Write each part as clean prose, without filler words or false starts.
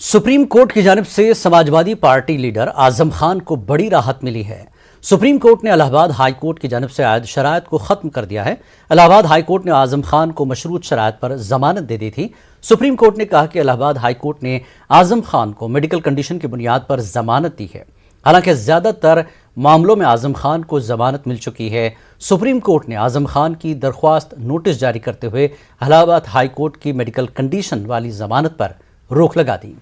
Supreme court की जानिब से समाजवादी पार्टी लीडर आजम खान को बड़ी राहत मिली है। सुप्रीम कोर्ट ने इलाहाबाद हाई कोर्ट की जानिब से आयद शराइत को खत्म कर दिया है। इलाहाबाद हाई कोर्ट ने आजम खान को मशरूत शराइत पर जमानत दे दी थी। सुप्रीम कोर्ट ने कहा कि इलाहाबाद हाई कोर्ट ने आजम खान को मेडिकल कंडीशन की बुनियाद पर जमानत दी है। हालांकि ज्यादातर मामलों में आजम खान को जमानत मिल चुकी है। सुप्रीम कोर्ट ने आजम खान की दरख्वास्त नोटिस जारी करते हुए इलाहाबाद हाई कोर्ट की मेडिकल कंडीशन वाली जमानत पर रोक लगा दी।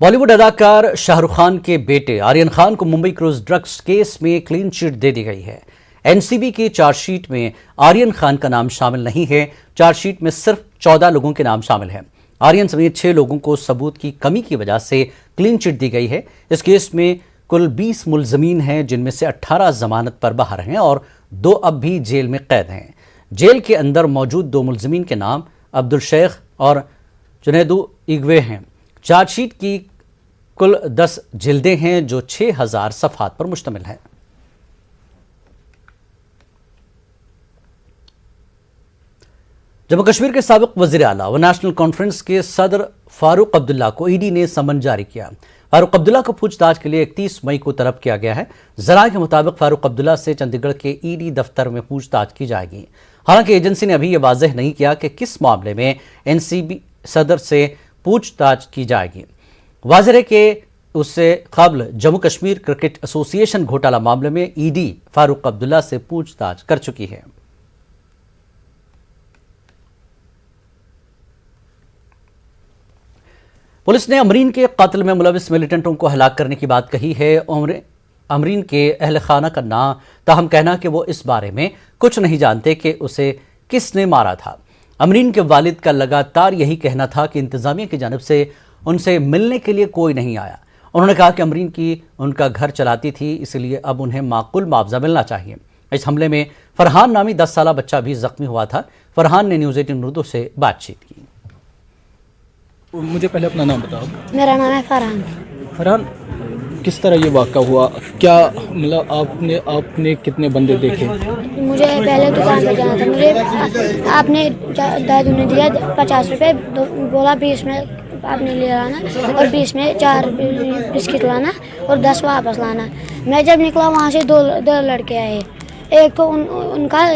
बॉलीवुड अदाकार शाहरुख खान के बेटे आर्यन खान को मुंबई क्रूज ड्रग्स केस में क्लीन चिट दे दी गई है। एनसीबी की चार्जशीट में आर्यन खान का नाम शामिल नहीं है। चार्जशीट में सिर्फ 14 लोगों के नाम शामिल हैं। आर्यन समेत 6 लोगों को सबूत की कमी की वजह से क्लीन चिट दी गई है। इस केस में कुल 20 मुलजमीन हैं, जिनमें से 18 जमानत पर बाहर हैं और 2 अब भी जेल में कैद हैं। जेल के अंदर मौजूद 2 मुलजमीन के नाम अब्दुल शेख और जुनैदू इगवे हैं। चार्जशीट की कुल 10 जिल्दें हैं जो 6000 सफ़हात पर मुश्तमिल है। जम्मू कश्मीर के साबिक वज़ीर आला व नेशनल कॉन्फ्रेंस के सदर फारूक अब्दुल्ला को ईडी ने समन जारी किया। फारूक अब्दुल्ला को पूछताछ के लिए 31 मई को तलब किया गया है। जरा के मुताबिक फारूक अब्दुल्ला से चंडीगढ़ के ईडी दफ्तर में पूछताछ की जाएगी। हालांकि एजेंसी ने अभी यह वाज़ेह नहीं किया कि किस मामले में एनसीबी सदर से पूछताछ की जाएगी। वाज़ेह है कि उससे कबल जम्मू कश्मीर क्रिकेट एसोसिएशन घोटाला मामले में ईडी फारूक अब्दुल्ला से पूछताछ कर चुकी है। पुलिस ने अमरीन के कत्ल में मुलविस मिलिटेंटों को हलाक करने की बात कही है। अमरीन के अहल खाना का नाम ताहम कहना कि वो इस बारे में कुछ नहीं जानते कि उसे किसने मारा था। अमरीन के वालिद का लगातार यही कहना था कि इंतजामिया की जानिब से उनसे मिलने के लिए कोई नहीं आया। उन्होंने कहा कि अमरीन की उनका घर चलाती थी, इसलिए अब उन्हें माकूल मुआवजा मिलना चाहिए। इस हमले में फरहान नामी 10 साला बच्चा भी जख्मी हुआ था। फरहान ने न्यूज़ 18 उर्दू से बातचीत की। मुझे पहले अपना नाम बताओ। मेरा नाम है फरहान। फरहान, किस तरह ये वाक़ा हुआ? क्या मतलब आपने कितने बंदे देखे? मुझे पहले दुकान पर जाना था। मुझे आपने दादू ने दिया 50 रुपये, बोला 20 में आपने ले लाना और 20 में 4 बिस्किट लाना और 10 वापस लाना। मैं जब निकला वहाँ से दो लड़के आए। एक तो उनका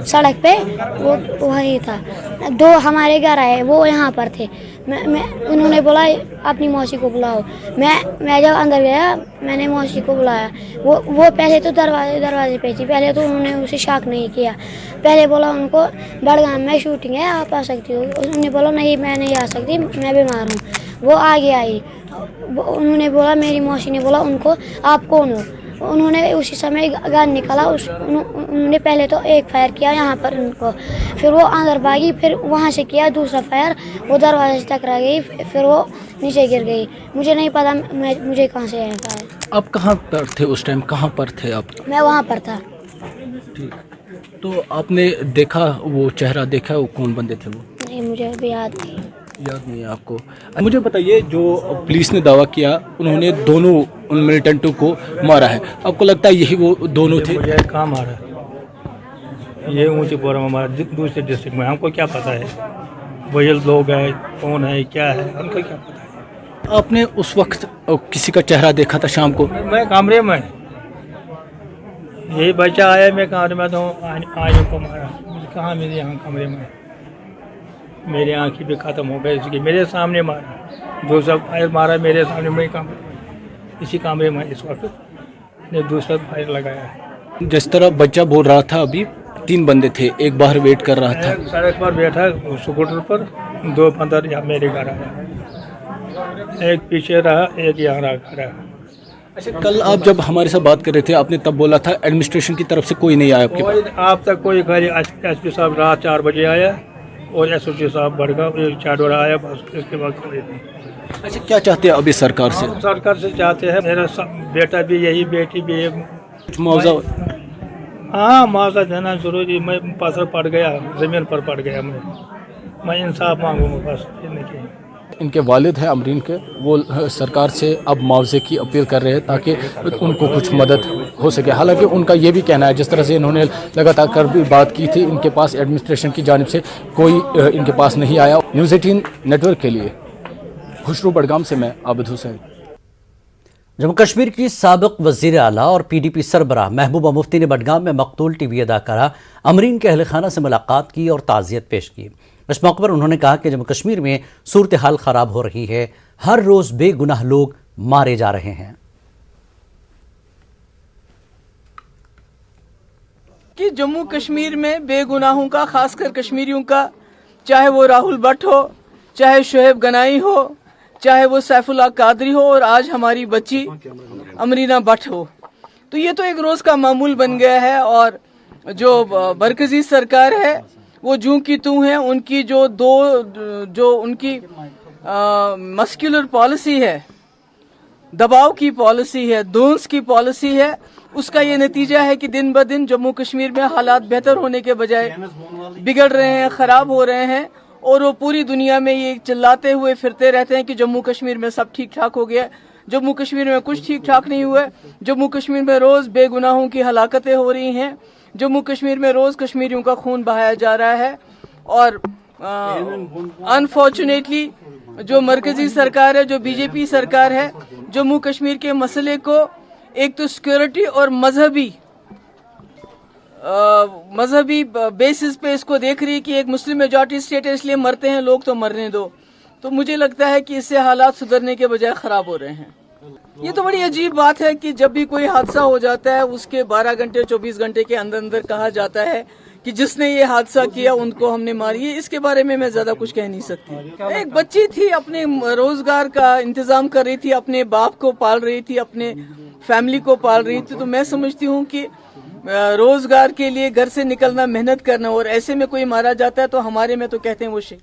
सड़क पे वो वही था, 2 हमारे घर आए, वो यहाँ पर थे। उन्होंने बोला अपनी मौसी को बुलाओ। मैं जब अंदर गया मैंने मौसी को बुलाया। वो पहले तो दरवाजे पे थी। पहले तो उन्होंने उसे शक नहीं किया। पहले बोला उनको बड़गाम में शूटिंग है, आप आ सकती हो। उन्होंने बोला नहीं मैं नहीं आ सकती, मैं बीमार हूँ। वो आगे आई। उन्होंने बोला, मेरी मौसी ने बोला उनको आप कौन हो। उन्होंने उसी समय गन निकाला। उन्होंने पहले तो एक फायर किया यहाँ पर उनको, फिर वो अंदर भागी, फिर वहाँ से किया दूसरा फायर, वो दरवाजे से टकरा गई, फिर वो नीचे गिर गई। मुझे नहीं पता मुझे कहाँ से आया है। आप कहाँ पर थे उस टाइम? कहाँ पर थे आप? मैं वहाँ पर था। ठीक, तो आपने देखा, वो चेहरा देखा, वो कौन बंदे थे वो? नहीं, मुझे अभी याद नहीं है आपको। मुझे बताइए, जो पुलिस ने दावा किया उन्होंने दोनों उन मिलिटेंटों को मारा है, आपको लगता है यही वो दोनों थे? मुझे कहाँ मारा? ये ऊँची पोरा में मारा, दूसरे डिस्ट्रिक्ट में। हमको क्या पता है वो ये लोग है, कौन है, क्या है, हमको क्या पता है। आपने उस वक्त किसी का चेहरा देखा था शाम को? मैं कमरे में, यही बच्चा आया, मैं कमरे में तो आयों को मारा। मुझे कहाँ, मेरे यहाँ कमरे में, मेरी आँखी भी ख़त्म हो गई इसकी। मेरे सामने मारा, दूसरा फायर मारा मेरे सामने, मैं कमरे में, इसी कमरे में इस वक्त ने दूसरा फायर लगाया। जिस तरह बच्चा बोल रहा था, अभी 3 बंदे थे, एक बाहर वेट कर रहा था। सड़क पर बैठा स्कूटर पर, 2 बंदर यहाँ मेरे घर आया, एक पीछे रहा, एक यहाँ रहा। अच्छा, कल आप जब हमारे साथ बात कर रहे थे, आपने तब बोला था एडमिनिस्ट्रेशन की तरफ से कोई नहीं आया आपके पास? आप तक कोई खाली एसपी साहब रात 4 बजे आया और एसओसी साहब बड़गांव चाडोरा आया, बस इसके बाद कोई नहीं। अच्छा, क्या चाहते हैं अभी सरकार से? सरकार से चाहते हैं, मेरा बेटा भी यही, बेटी भी यही, कुछ मुआवजा? हाँ, मुआवजा देना जरूरी। मैं पत्थर पड़ गया, ज़मीन पर पड़ गया। मैं इंसाफ मांगूंगा, बस। इनके वालिद हैं अमरीन के, वो सरकार से अब मुआवजे की अपील कर रहे हैं ताकि उनको कुछ मदद हो सके। हालांकि उनका ये भी कहना है, जिस तरह से इन्होंने लगातार कर भी बात की थी, इनके पास एडमिनिस्ट्रेशन की जानिब से कोई इनके पास नहीं आया। न्यूज़ 18 नेटवर्क के लिए खुशरू बडगाम से मैं आबिद हुसैन। जम्मू कश्मीर की साबिक वज़ीर आला और PDP सरबराह महबूबा मुफ्ती ने बडगाम में मकतूल TV अदाकारा अमरीन के अहल खाना से मुलाकात की और ताज़ियत पेश की। इस मौके पर उन्होंने कहा कि जम्मू कश्मीर में सूरत हाल ख़राब हो रही है, हर रोज़ बेगुनाह लोग मारे जा रहे हैं। कि जम्मू कश्मीर में बेगुनाहों का, खासकर कश्मीरियों का, चाहे वो राहुल भट्ट हो, चाहे शोएब गनाई हो, चाहे वो सैफुल्लाह कादरी हो और आज हमारी बच्ची अमरीना भट्ट हो, तो ये तो एक रोज का मामूल बन गया है। और जो मरकजी सरकार है वो जूं की तू है, उनकी जो उनकी मस्कुलर पॉलिसी है, दबाव की पॉलिसी है, दोंस की पॉलिसी है, उसका ये नतीजा है कि दिन ब दिन जम्मू कश्मीर में हालात बेहतर होने के बजाय बिगड़ रहे हैं, खराब हो रहे हैं। और वो पूरी दुनिया में ये चिल्लाते हुए फिरते रहते हैं कि जम्मू कश्मीर में सब ठीक ठाक हो गया। जम्मू कश्मीर में कुछ ठीक ठाक नहीं हुआ। जम्मू कश्मीर में रोज बेगुनाहों की हलाकतें हो रही हैं। जम्मू कश्मीर में रोज कश्मीरियों का खून बहाया जा रहा है। और अनफॉर्चुनेटली जो मरकजी सरकार है, जो बीजेपी सरकार है, जम्मू कश्मीर के मसले को एक तो सिक्योरिटी और मजहबी बेसिस पे इसको देख रही है कि एक मुस्लिम मेजॉरिटी स्टेट है इसलिए मरते हैं लोग तो मरने दो। तो मुझे लगता है कि इससे हालात सुधरने के बजाय खराब हो रहे हैं। ये तो बड़ी अजीब बात है कि जब भी कोई हादसा हो जाता है उसके 12 घंटे 24 घंटे के अंदर अंदर कहा जाता है कि जिसने ये हादसा किया उनको हमने मारी। इसके बारे में मैं ज्यादा कुछ कह नहीं सकती। एक बच्ची थी, अपने रोजगार का इंतजाम कर रही थी, अपने बाप को पाल रही थी, अपने फैमिली को पाल रही थी। तो मैं समझती हूँ कि रोजगार के लिए घर से निकलना, मेहनत करना, और ऐसे में कोई मारा जाता है तो हमारे में तो कहते हैं वो शहीद।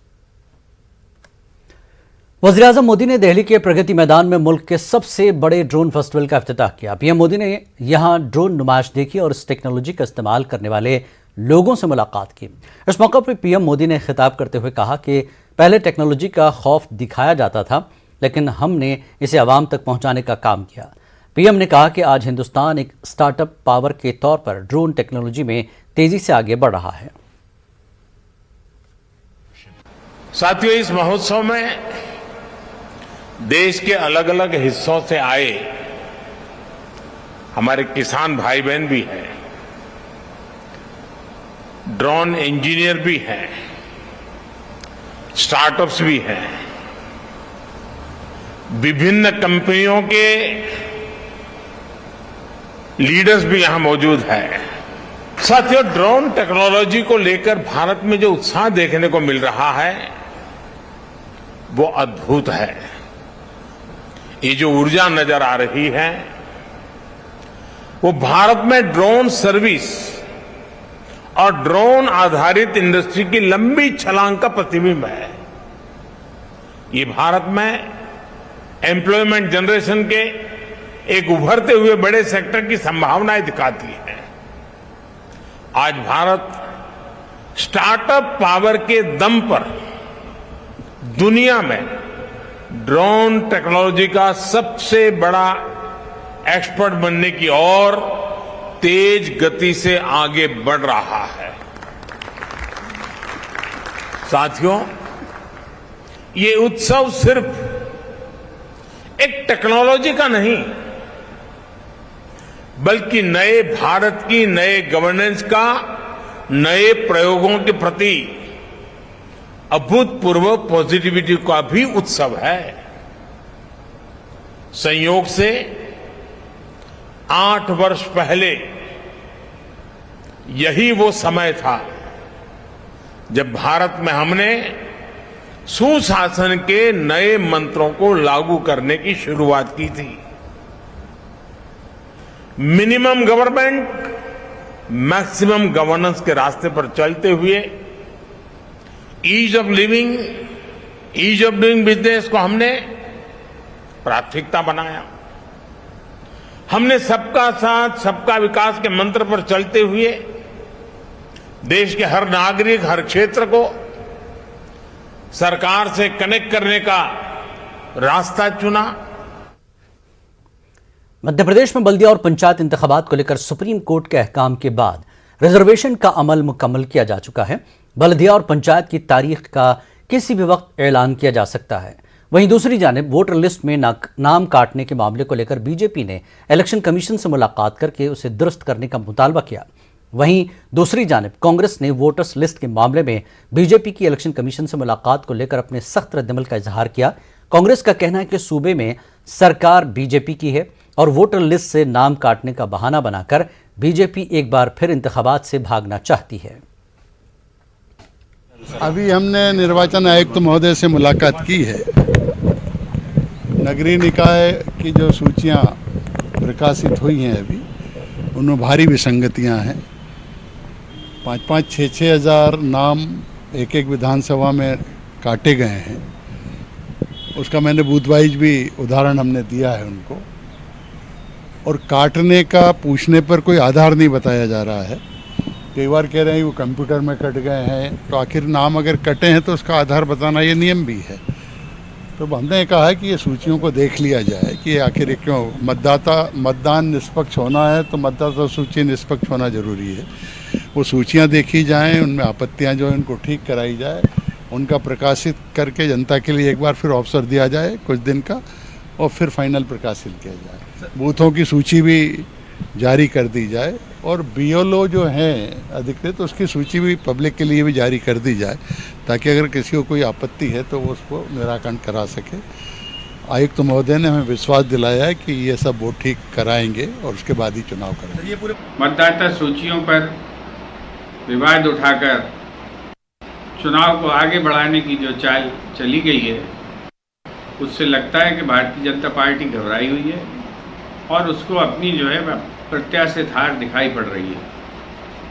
वज़ीर आज़म मोदी ने दिल्ली के प्रगति मैदान में मुल्क के सबसे बड़े ड्रोन फेस्टिवल का इफ्तिताह किया। PM मोदी ने यहां ड्रोन नुमाइश देखी और इस टेक्नोलॉजी का इस्तेमाल करने वाले लोगों से मुलाकात की। इस मौके पर PM मोदी ने खिताब करते हुए कहा कि पहले टेक्नोलॉजी का खौफ दिखाया जाता था, लेकिन हमने इसे आवाम तक पहुंचाने का काम किया। PM ने कहा कि आज हिंदुस्तान एक स्टार्टअप पावर के तौर पर ड्रोन टेक्नोलॉजी में तेजी से आगे बढ़ रहा है। साथियों, इस महोत्सव में देश के अलग अलग हिस्सों से आए हमारे किसान भाई बहन भी हैं, ड्रोन इंजीनियर भी हैं, स्टार्टअप्स भी हैं, विभिन्न कंपनियों के लीडर्स भी यहां मौजूद हैं। साथियों, ड्रोन टेक्नोलॉजी को लेकर भारत में जो उत्साह देखने को मिल रहा है वो अद्भुत है। ये जो ऊर्जा नजर आ रही है वो भारत में ड्रोन सर्विस और ड्रोन आधारित इंडस्ट्री की लंबी छलांग का प्रतिबिंब है। ये भारत में एम्प्लॉयमेंट जनरेशन के एक उभरते हुए बड़े सेक्टर की संभावनाएं दिखाती है। आज भारत स्टार्टअप पावर के दम पर दुनिया में ड्रोन टेक्नोलॉजी का सबसे बड़ा एक्सपर्ट बनने की ओर तेज गति से आगे बढ़ रहा है। साथियों, ये उत्सव सिर्फ एक टेक्नोलॉजी का नहीं बल्कि नए भारत की, नए गवर्नेंस का, नए प्रयोगों के प्रति अभूतपूर्व पॉजिटिविटी का भी उत्सव है। संयोग से 8 वर्ष पहले यही वो समय था जब भारत में हमने सुशासन के नए मंत्रों को लागू करने की शुरुआत की थी। मिनिमम गवर्नमेंट, मैक्सिमम गवर्नेंस के रास्ते पर चलते हुए ease of living, ease of doing business को हमने प्राथमिकता बनाया। हमने सबका साथ, सबका विकास के मंत्र पर चलते हुए देश के हर नागरिक, हर क्षेत्र को सरकार से कनेक्ट करने का रास्ता चुना। मध्य प्रदेश में बल्दिया और पंचायत इंतखाबात को लेकर सुप्रीम कोर्ट के अहकाम के बाद रिजर्वेशन का अमल मुकम्मल किया जा चुका है। बल्दिया और पंचायत की तारीख का किसी भी वक्त ऐलान किया जा सकता है। वहीं दूसरी जानिब वोटर लिस्ट में नाम काटने के मामले को लेकर बीजेपी ने इलेक्शन कमीशन से मुलाकात करके उसे दुरुस्त करने का मुतालबा किया। वहीं दूसरी जानिब कांग्रेस ने वोटर्स लिस्ट के मामले में बीजेपी की इलेक्शन कमीशन से मुलाकात को लेकर अपने सख्त रद्दअमल का इजहार किया। कांग्रेस का कहना है कि सूबे में सरकार बीजेपी की है और वोटर लिस्ट से नाम काटने का बहाना बनाकर बीजेपी एक बार फिर इंतखाबात से भागना चाहती है। अभी हमने निर्वाचन आयुक्त महोदय से मुलाकात की है। नगरीय निकाय की जो सूचियां प्रकाशित हुई हैं अभी उनमें भारी विसंगतियां हैं। 5-5, 6-6 हज़ार नाम एक एक विधानसभा में काटे गए हैं। उसका मैंने बूथ वाइज भी उदाहरण हमने दिया है उनको, और काटने का पूछने पर कोई आधार नहीं बताया जा रहा है। कई बार कह रहे हैं वो कंप्यूटर में कट गए हैं, तो आखिर नाम अगर कटे हैं तो उसका आधार बताना ये नियम भी है। तो हमने कहा है कि ये सूचियों को देख लिया जाए कि आखिर क्यों मतदान निष्पक्ष होना है तो मतदाता सूची निष्पक्ष होना जरूरी है। वो सूचियां देखी जाएं, उनमें आपत्तियां जो है उनको ठीक कराई जाए, उनका प्रकाशित करके जनता के लिए एक बार फिर अवसर दिया जाए कुछ दिन का, और फिर फाइनल प्रकाशित किया जाए। बूथों की सूची भी जारी कर दी जाए और बीएलओ जो हैं अधिकृत उसकी सूची भी पब्लिक के लिए भी जारी कर दी जाए, ताकि अगर किसी को कोई आपत्ति है तो वो उसको निराकरण करा सके। आयुक्त महोदय ने हमें विश्वास दिलाया है कि ये सब वो ठीक कराएंगे और उसके बाद ही चुनाव करेंगे। मतदाता सूचियों पर विवाद उठाकर चुनाव को आगे बढ़ाने की जो चाल चली गई है, उससे लगता है कि भारतीय जनता पार्टी घबराई हुई है और उसको अपनी जो है प्रत्याशित हार दिखाई पड़ रही है।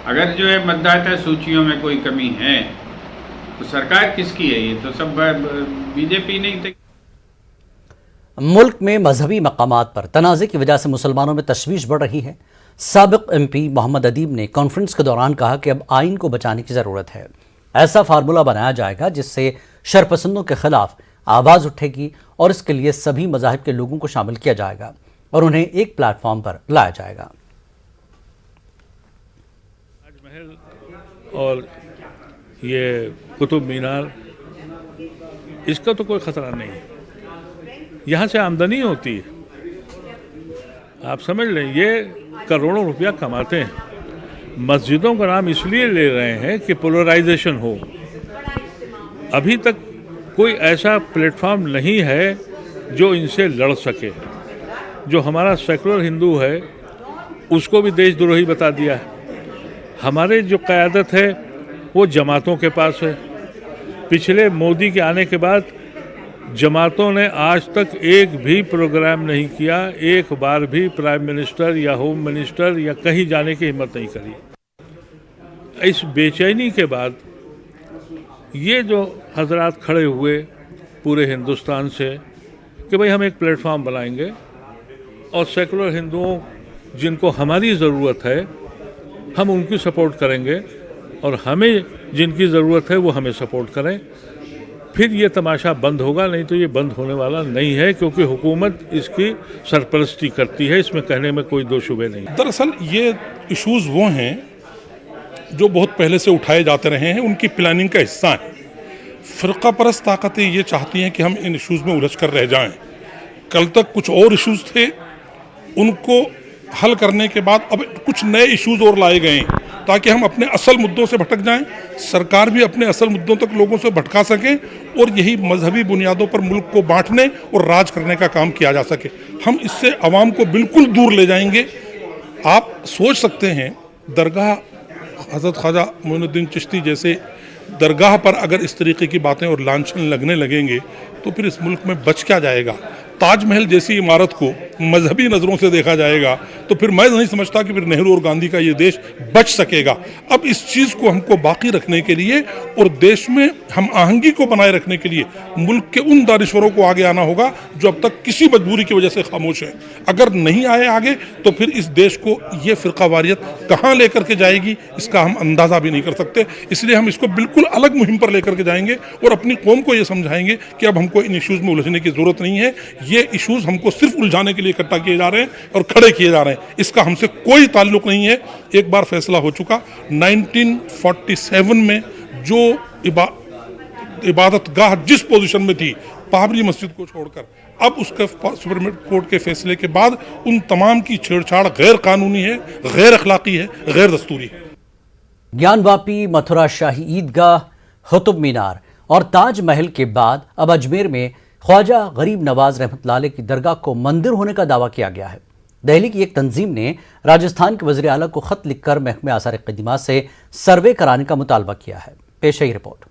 अगर जो है मतदाता सूचियों में कोई कमी है तो सरकार किसकी है? ये तो सब बीजेपी नहीं। मुल्क में मजहबी मकामात पर तनाज़े की वजह से मुसलमानों में तशवीश बढ़ रही है। साबिक एमपी मोहम्मद अदीब ने कॉन्फ्रेंस के दौरान कहा कि अब आइन को बचाने की ज़रूरत है। ऐसा फार्मूला बनाया जाएगा जिससे शरपसंदों के खिलाफ आवाज़ उठेगी और इसके लिए सभी मज़ाहिब के लोगों को शामिल किया जाएगा और उन्हें एक प्लेटफॉर्म पर लाया जाएगा। ताजमहल और ये कुतुब मीनार, इसका तो कोई ख़तरा नहीं है। यहाँ से आमदनी होती है, आप समझ लें, ये करोड़ों रुपया कमाते हैं। मस्जिदों का नाम इसलिए ले रहे हैं कि पोलराइजेशन हो। अभी तक कोई ऐसा प्लेटफॉर्म नहीं है जो इनसे लड़ सके। जो हमारा सेकुलर हिंदू है उसको भी देशद्रोही बता दिया है। हमारे जो क़यादत है वो जमातों के पास है। पिछले मोदी के आने के बाद जमातों ने आज तक एक भी प्रोग्राम नहीं किया, एक बार भी प्राइम मिनिस्टर या होम मिनिस्टर या कहीं जाने की हिम्मत नहीं करी। इस बेचैनी के बाद ये जो हजरात खड़े हुए पूरे हिंदुस्तान से कि भाई हम एक प्लेटफॉर्म बनाएंगे और सेकुलर हिंदुओं जिनको हमारी ज़रूरत है हम उनकी सपोर्ट करेंगे और हमें जिनकी ज़रूरत है वो हमें सपोर्ट करें, फिर ये तमाशा बंद होगा। नहीं तो ये बंद होने वाला नहीं है, क्योंकि हुकूमत इसकी सरपरस्ती करती है, इसमें कहने में कोई दो शुबे नहीं। दरअसल ये इश्यूज़ वो हैं जो बहुत पहले से उठाए जाते रहे हैं, उनकी प्लानिंग का हिस्सा है। फ़िरका परस्त ताकतें ये चाहती हैं कि हम इन इश्यूज़ में उलझ कर रह जाएं। कल तक कुछ और इश्यूज़ थे, उनको हल करने के बाद अब कुछ नए इश्यूज़ और लाए गए हैं ताकि हम अपने असल मुद्दों से भटक जाएं, सरकार भी अपने असल मुद्दों तक लोगों से भटका सके और यही मजहबी बुनियादों पर मुल्क को बांटने और राज करने का काम किया जा सके। हम इससे अवाम को बिल्कुल दूर ले जाएंगे। आप सोच सकते हैं, दरगाह हज़रत ख्वाजा मोइनुद्दीन चिश्ती जैसे दरगाह पर अगर इस तरीके की बातें और लांछन लगने लगेंगे तो फिर इस मुल्क में बच क्या जाएगा। ताजमहल जैसी इमारत को मजहबी नज़रों से देखा जाएगा तो तो फिर मैं नहीं समझता कि फिर नेहरू और गांधी का ये देश बच सकेगा। अब इस चीज़ को हमको बाकी रखने के लिए और देश में हम आहंगी को बनाए रखने के लिए मुल्क के उन दानिश्वरों को आगे आना होगा जो अब तक किसी मजबूरी की वजह से खामोश है। अगर नहीं आए आगे तो फिर इस देश को ये फिरकावारियत कहाँ लेकर के जाएगी इसका हम अंदाज़ा भी नहीं कर सकते। इसलिए हम इसको बिल्कुल अलग मुहिम पर लेकर के जाएंगे और अपनी कौम को ये समझाएंगे कि अब हमको इन इश्यूज़ में उलझने की ज़रूरत नहीं है। ये इश्यूज़ हमको सिर्फ उलझाने के लिए इकट्ठा किए जा रहे हैं और खड़े किए जा रहे हैं। इसका हमसे कोई ताल्लुक नहीं है। एक बार फैसला हो चुका 1947 में जो इबादतगाह जिस पोजीशन में थी बाबरी मस्जिद को छोड़कर, अब उसके सुप्रीम कोर्ट के फैसले के बाद उन तमाम की छेड़छाड़ गैर कानूनी है, गैर अखलाकी है, गैर दस्तूरी है। ज्ञानवापी, मथुरा शाही ईदगाह, कुतुब मीनार और ताजमहल के बाद अब अजमेर में ख्वाजा गरीब नवाज रहमतुल्लाह अलैह की दरगाह को मंदिर होने का दावा किया गया है। दिल्ली की एक तंजीम ने राजस्थान के वज़ीर आला को खत लिखकर महकमे आसार क़दीमा से सर्वे कराने का मुतालबा किया है। पेश है रिपोर्ट।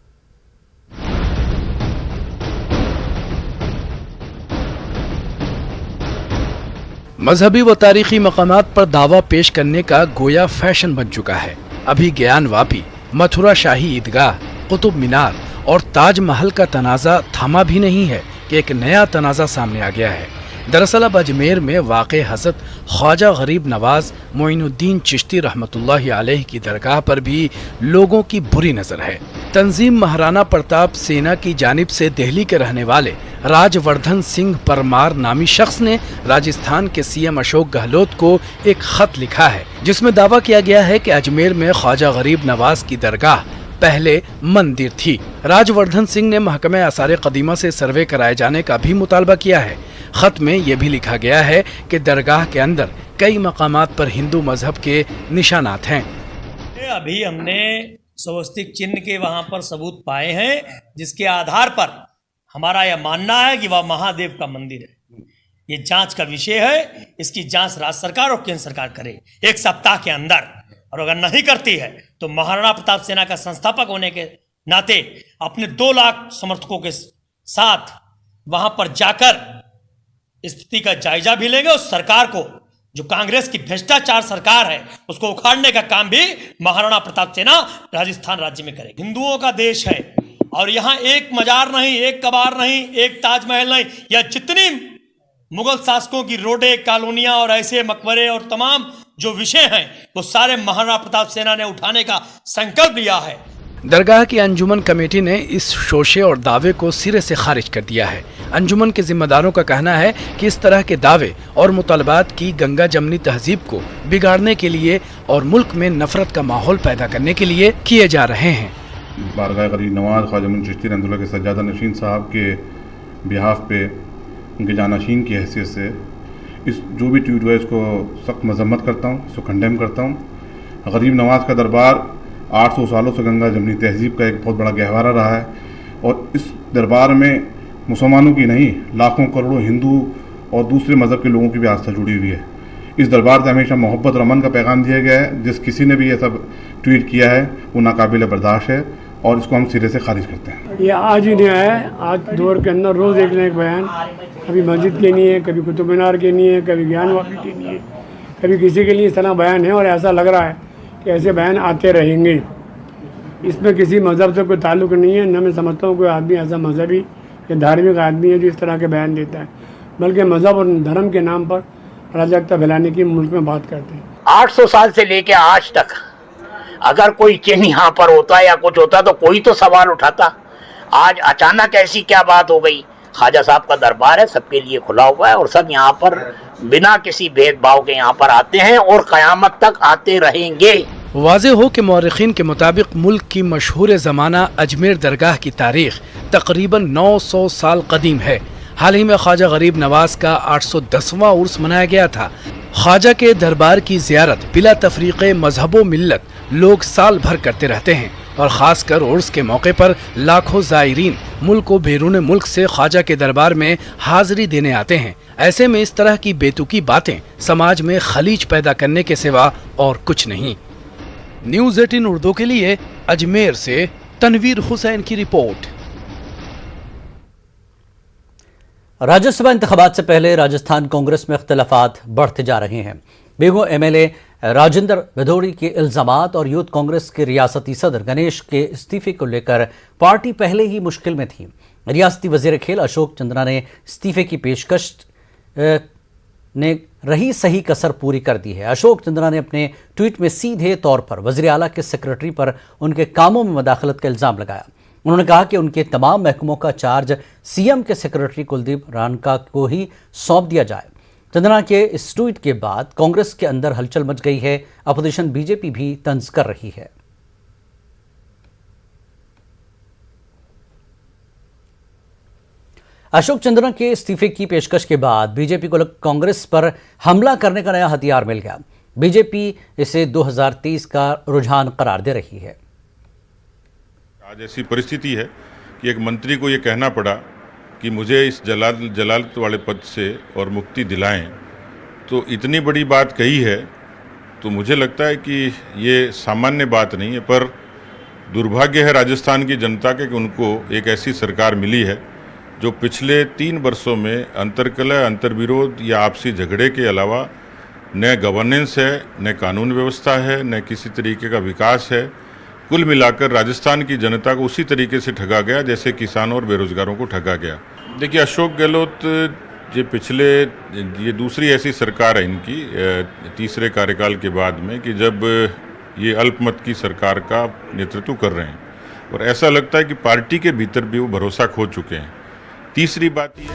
मजहबी व तारीखी मकामात पर दावा पेश करने का गोया फैशन बन चुका है। अभी ज्ञानवापी, मथुरा शाही ईदगाह, कुतुब मीनार और ताजमहल का तनाज़ा थमा भी नहीं है कि एक नया तनाज़ा सामने आ गया है। दरअसल अब अजमेर में वाक़े हज़रत ख्वाजा गरीब नवाज मोइनुद्दीन चिश्ती रहमतुल्लाहि अलैह की दरगाह पर भी लोगों की बुरी नज़र है। तंजीम महाराणा प्रताप सेना की जानिब से दिल्ली के रहने वाले राजवर्धन सिंह परमार नामी शख्स ने राजस्थान के सीएम अशोक गहलोत को एक खत लिखा है जिसमें दावा किया गया है कि अजमेर में ख्वाजा गरीब नवाज की दरगाह पहले मंदिर थी। राजवर्धन सिंह ने महकमे आसार क़दीमा से सर्वे कराए जाने का भी मुतालबा किया है। खत में यह भी लिखा गया है कि दरगाह के अंदर कई मकामात पर हिंदू मजहब के निशानात हैं। अभी हमने स्वस्तिक चिन्ह के वहाँ पर सबूत पाए हैं जिसके आधार पर हमारा यह मानना है कि वह महादेव का मंदिर है। ये जांच का विषय है। इसकी जांच राज्य सरकार और केंद्र सरकार करे 1 सप्ताह के अंदर, और अगर नहीं करती है तो महाराणा प्रताप सेना का संस्थापक होने के नाते अपने 2 लाख समर्थकों के साथ वहां पर जाकर स्थिति का जायजा भी लेंगे और सरकार को, जो कांग्रेस की भ्रष्टाचार सरकार है, उसको उखाड़ने का काम भी महाराणा प्रताप सेना राजस्थान राज्य में करेगी। हिंदुओं का देश है और यहाँ एक मजार नहीं, एक कबार नहीं, एक ताजमहल नहीं, यह जितनी मुगल शासकों की रोडे, कॉलोनियां और ऐसे मकबरे और तमाम जो विषय हैं वो सारे महाराणा प्रताप सेना ने उठाने का संकल्प लिया है। दरगाह की अंजुमन कमेटी ने इस शोशे और दावे को सिरे से खारिज कर दिया है। अंजुमन के जिम्मेदारों का कहना है कि इस तरह के दावे और मुतालबात की गंगा जमनी तहजीब को बिगाड़ने के लिए और मुल्क में नफरत का माहौल पैदा करने के लिए किए जा रहे हैं। बारगाह गरीब नवाज ख्वाजा मोइनुद्दीन चिश्ती रहमतुल्लाह के सज्जादा नशीन साहब के बिहाफ पे उनके जानशीन की हैसियत से इस जो भी ट्वीट हुआ इसको सख्त मजम्मत करता हूँ, इसको कंडेम करता हूँ। गरीब नवाज का दरबार 800 सालों से गंगा जमनी तहजीब का एक बहुत बड़ा गहवारा रहा है और इस दरबार में मुसलमानों की नहीं लाखों करोड़ों हिंदू और दूसरे मज़हब के लोगों की भी आस्था जुड़ी हुई है। इस दरबार से हमेशा मोहब्बत और अमन का पैगाम दिया गया है। जिस किसी ने भी ये सब ट्वीट किया है वो नाकाबिल बर्दाश्त है और इसको हम सिरे से खारिज करते हैं। ये आज ही नहीं है, आज दौर के अंदर रोज़ एक न एक बयान, कभी मस्जिद के लिए, कभी कुतुब मीनार के लिए, कभी ज्ञानवापी के लिए, कभी किसी के लिए इस तरह बयान है और ऐसा लग रहा है कि ऐसे बयान आते रहेंगे। इसमें किसी मज़हब से कोई ताल्लुक़ नहीं है। न मैं समझता हूँ कोई आदमी ऐसा मजहबी या धार्मिक आदमी है जो इस तरह के बयान देता है, बल्कि मज़हब और धर्म के नाम पर अराजकता फैलाने की मुल्क में बात करते हैं। 800 साल से लेके आज तक अगर कोई चिन्ह यहाँ पर होता या कुछ होता तो कोई तो सवाल उठाता। आज अचानक ऐसी क्या बात हो गई? ख्वाजा साहब का दरबार है, सबके लिए खुला हुआ है और सब यहाँ पर बिना किसी भेदभाव के यहाँ पर आते हैं और क़यामत तक आते रहेंगे। वाज़े हो कि मौरख़ीन के मुताबिक मुल्क की मशहूर ज़माना अजमेर दरगाह की तारीख़ तकरीबन 900 साल कदीम है। हाल ही में ख्वाजा गरीब नवाज का 810वां उर्स मनाया गया था। ख्वाजा के दरबार की ज़ियारत बिला तफरीक़े मजहबो मिल्लत लोग साल भर करते रहते हैं और ख़ासकर उर्स के मौके पर लाखों ज़ायरीन मुल्क व बैरून मुल्क से ख्वाजा के दरबार में हाज़िरी देने आते हैं। ऐसे में इस तरह की बेतुकी बातें समाज में खलीज पैदा करने के सिवा और कुछ नहीं। न्यूज़ 18 उर्दू के लिए अजमेर से तनवीर हुसैन की रिपोर्ट। राज्यसभा इंतखाबात से पहले राजस्थान कांग्रेस में इख्तिलाफात बढ़ते जा रहे हैं। बेगू एमएलए राजेंद्र भदौड़ी के इल्जामात और यूथ कांग्रेस के रियासती सदर गणेश के इस्तीफे को लेकर पार्टी पहले ही मुश्किल में थी। रियासती वजीर खेल अशोक चंद्रा ने इस्तीफे की पेशकश ने रही सही कसर पूरी कर दी है। अशोक चंद्रा ने अपने ट्वीट में सीधे तौर पर वज़ीर आला के सेक्रेटरी पर उनके कामों में मदाखलत का इल्ज़ाम लगाया। उन्होंने कहा कि उनके तमाम महकमों का चार्ज सीएम के सेक्रेटरी कुलदीप रांका को ही सौंप दिया जाए। चंद्रा के इस ट्वीट के बाद कांग्रेस के अंदर हलचल मच गई है। अपोजिशन बीजेपी भी तंज कर रही है। अशोक चंद्रा के इस्तीफे की पेशकश के बाद बीजेपी को कांग्रेस पर हमला करने का नया हथियार मिल गया। बीजेपी इसे 2023 का रुझान करार दे रही है। आज ऐसी परिस्थिति है कि एक मंत्री को ये कहना पड़ा कि मुझे इस जलालत वाले पद से और मुक्ति दिलाएं, तो इतनी बड़ी बात कही है, तो मुझे लगता है कि ये सामान्य बात नहीं है। पर दुर्भाग्य है राजस्थान की जनता के कि उनको एक ऐसी सरकार मिली है जो पिछले 3 वर्षों में अंतर्कलह, अंतर्विरोध या आपसी झगड़े के अलावा न गवर्नेंस है, न कानून व्यवस्था है, न किसी तरीके का विकास है। कुल मिलाकर राजस्थान की जनता को उसी तरीके से ठगा गया जैसे किसानों और बेरोजगारों को ठगा गया। देखिए, अशोक गहलोत ये दूसरी ऐसी सरकार है इनकी तीसरे कार्यकाल के बाद में कि जब ये अल्पमत की सरकार का नेतृत्व कर रहे हैं, और ऐसा लगता है कि पार्टी के भीतर भी वो भरोसा खो चुके हैं। तीसरी बात ये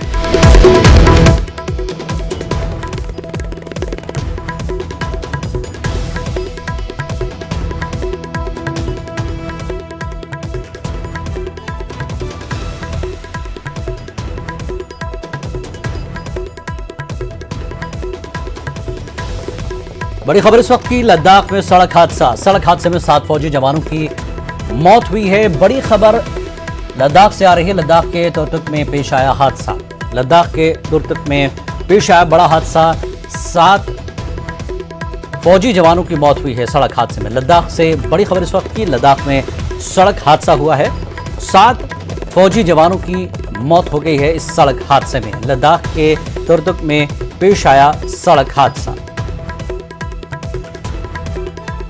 बड़ी खबर इस वक्त की। लद्दाख में सड़क हादसे में 7 फौजी जवानों की मौत हुई है। बड़ी खबर लद्दाख से आ रही है। लद्दाख के तुर्तुक में पेश आया हादसा। लद्दाख के तुर्तुक में पेश आया बड़ा हादसा। 7 फौजी जवानों की मौत हुई है सड़क हादसे में। लद्दाख से बड़ी खबर इस वक्त की। लद्दाख में सड़क हादसा हुआ है। 7 फौजी जवानों की मौत हो गई है इस सड़क हादसे में। लद्दाख के तुर्तुक में पेश आया सड़क हादसा।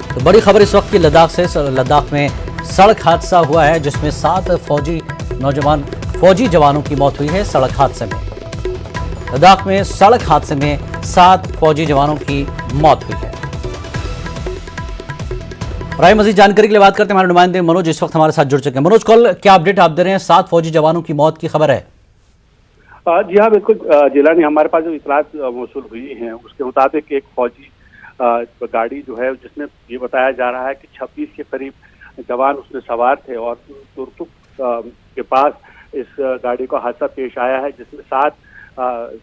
तो बड़ी खबर इस वक्त की लद्दाख से। लद्दाख में सड़क हादसा हुआ है जिसमें 7 फौजी जवानों की मौत हुई है सड़क हादसे में। लद्दाख में सड़क हादसे में 7 फौजी जवानों की मौत हुई है। और मजीद जानकारी के लिए बात करते हैं हमारे नुमाइंदे मनोज इस वक्त हमारे साथ जुड़ चुके हैं। मनोज, कल क्या अपडेट आप दे रहे हैं? 7 फौजी जवानों की मौत की खबर है। जी हाँ, बिल्कुल जिलानी, हमारे पास जो इतलात मौसूल हुई हैं उसके मुताबिक एक फौजी गाड़ी जो है जिसमें ये बताया जा रहा है कि 26 के करीब जवान उसमें सवार थे और तुर्तुक के पास इस गाड़ी का हादसा पेश आया है जिसमें 7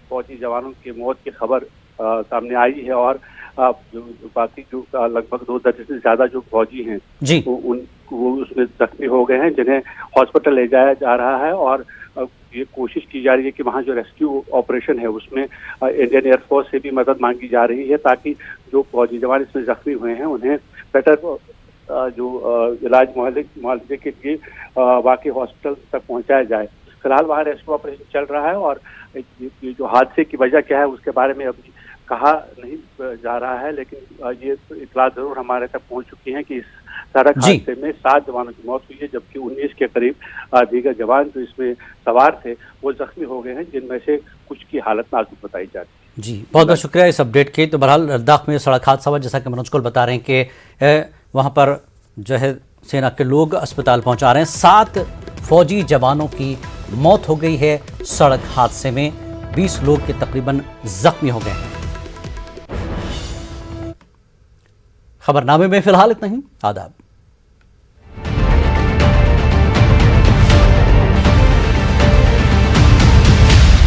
फौजी जवानों की मौत की खबर सामने आई है। और बाकी जो लगभग 2 दर्जन से ज्यादा जो फौजी हैं वो उसमें जख्मी हो गए हैं, जिन्हें हॉस्पिटल ले जाया जा रहा है। और ये कोशिश की जा रही है कि वहाँ जो रेस्क्यू ऑपरेशन है उसमें इंडियन एयरफोर्स से भी मदद मांगी जा रही है ताकि जो फौजी जवान इसमें जख्मी हुए हैं उन्हें बेटर जो इलाज मुआवजे के लिए बाकी हॉस्पिटल तक पहुंचाया जाए। फिलहाल वहाँ रेस्क्यू ऑपरेशन चल रहा है और ये जो हादसे की वजह क्या है उसके बारे में अभी कहा नहीं जा रहा है, लेकिन ये इतला जरूर हमारे तक पहुंच चुकी है कि इस सड़क हादसे में 7 जवानों की मौत हुई है, जबकि 19 के करीब दीगर जवान जो इसमें सवार थे वो जख्मी हो गए हैं, जिनमें से कुछ की हालत नाजुक बताई जाती है। जी, बहुत बहुत शुक्रिया इस अपडेट के। तो बहरहाल लद्दाख में सड़क हादसा हुआ, जैसा कि मनोज कोल बता रहे हैं कि वहाँ पर जो है सेना के लोग अस्पताल पहुँचा रहे हैं। 7 फौजी जवानों की मौत हो गई है सड़क हादसे में। 20 लोग के तकरीबन जख्मी हो गए हैं। खबरनामे में फिलहाल इतना ही। आदाब।